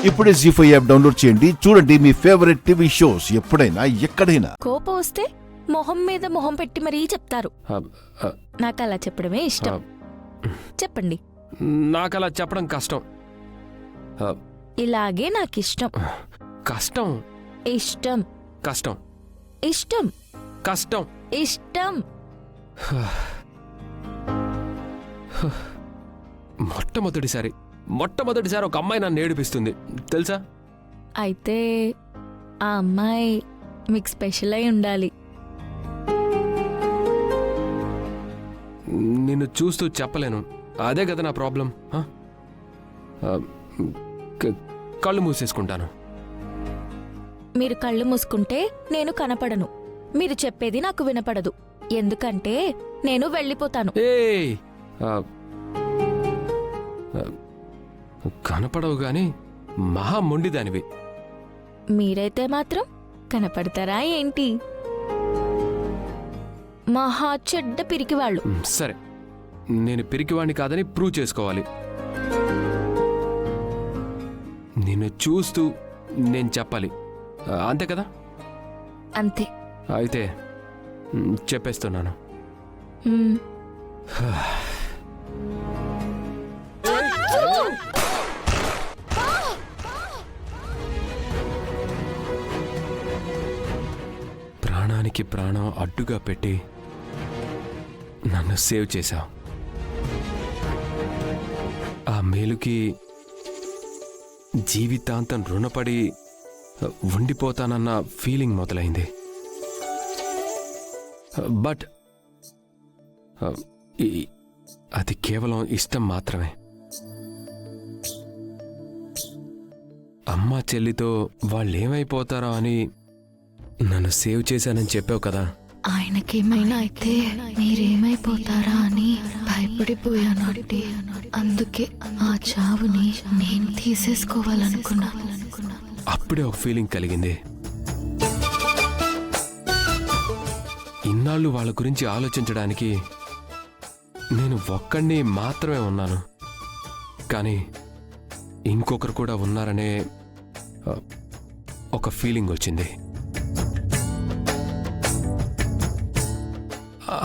ఇప్పుడే జీ5 app download చేయండి. చూడండి మీ ఫేవరెట్ టీవీ షోస్ ఎప్పుడైనా ఎక్కడైనా. కోపం వస్తే మొహం మీద మొహం పెట్టి మరీ చెప్తారు. నాకు అలా చెప్పడమే ఇష్టం. చెప్పండి. నాకు అలా చెప్పడం కష్టం. ఇలాగే నాకిష్టం. కష్టం. ఇష్టం. కష్టం. ఇష్టం. కష్టం. ఇష్టం. మొట్టమొదటిసారి ఒక అమ్మాయి నన్ను ఏడిపిస్తుంది తెలుసా? అయితే ఆ అమ్మాయి మీకు స్పెషల్ అయి ఉండాలి. నిన్ను చూస్తూ చెప్పలేను. అదే కదా నా ప్రాబ్లం. కళ్ళు మూసేసుకుంటాను. మీరు కళ్ళు మూసుకుంటే నేను కనపడను. మీరు చెప్పేది నాకు వినపడదు. ఎందుకంటే నేను వెళ్ళిపోతాను. కనపడవు గాని మహా మొండిదానివి. మీరైతే మాత్రం కనపడతారా ఏంటి? మహా చెడ్డ పిరికివాళ్ళు. సరే, నేను పిరికివాణ్ణి కాదని ప్రూవ్ చేసుకోవాలి. నిన్ను చూస్తూ నేను చెప్పాలి, అంతే కదా? అంతే. అయితే చెప్పేస్తున్నాను. ప్రాణానికి ప్రాణం అడ్డుగా పెట్టి నన్ను సేవ్ చేశావు. ఆ మేలుకి జీవితాంతం రుణపడి ఉండిపోతానన్న ఫీలింగ్ మొదలైంది. బట్ అది కేవలం ఇష్టం మాత్రమే. అమ్మా చెల్లితో వాళ్ళేమైపోతారో అని నన్ను సేవ్ చేశానని చెప్పావు కదా. ఆయనకేమైనా అయితే మీరేమైపోతారా అని భయపడిపోయాను. అందుకే ఆ చావుని నేను తీసేసుకోవాలనుకున్నా. అప్పుడే ఒక ఫీలింగ్ కలిగింది. ఇన్నాళ్ళు వాళ్ళ గురించి ఆలోచించడానికి నేను ఒక్కడిని మాత్రమే ఉన్నాను. కానీ ఇంకొకరు కూడా ఉన్నారనే ఒక ఫీలింగ్ వచ్చింది.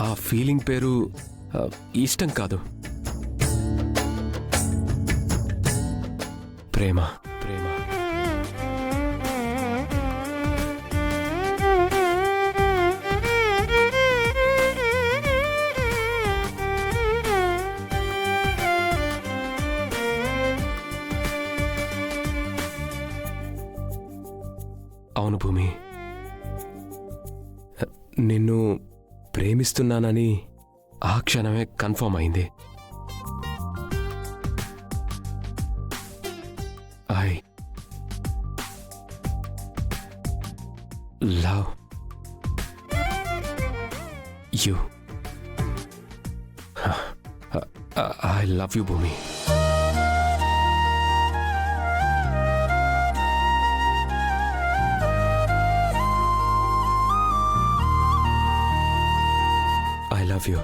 ఆ ఫీలింగ్ పేరు ఇష్టం కాదు, ప్రేమ. ప్రేమ. అవును భూమి, నిన్ను ప్రేమిస్తున్నానని ఆ క్షణమే కన్ఫర్మ్ అయింది. I love you. I love you Bhoomi. I love you.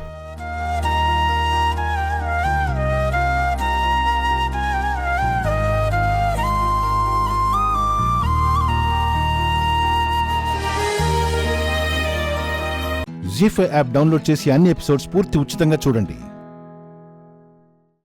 ZEE5 app download చేసి అన్ని ఎపిసోడ్స్ పూర్తి ఉచితంగా చూడండి.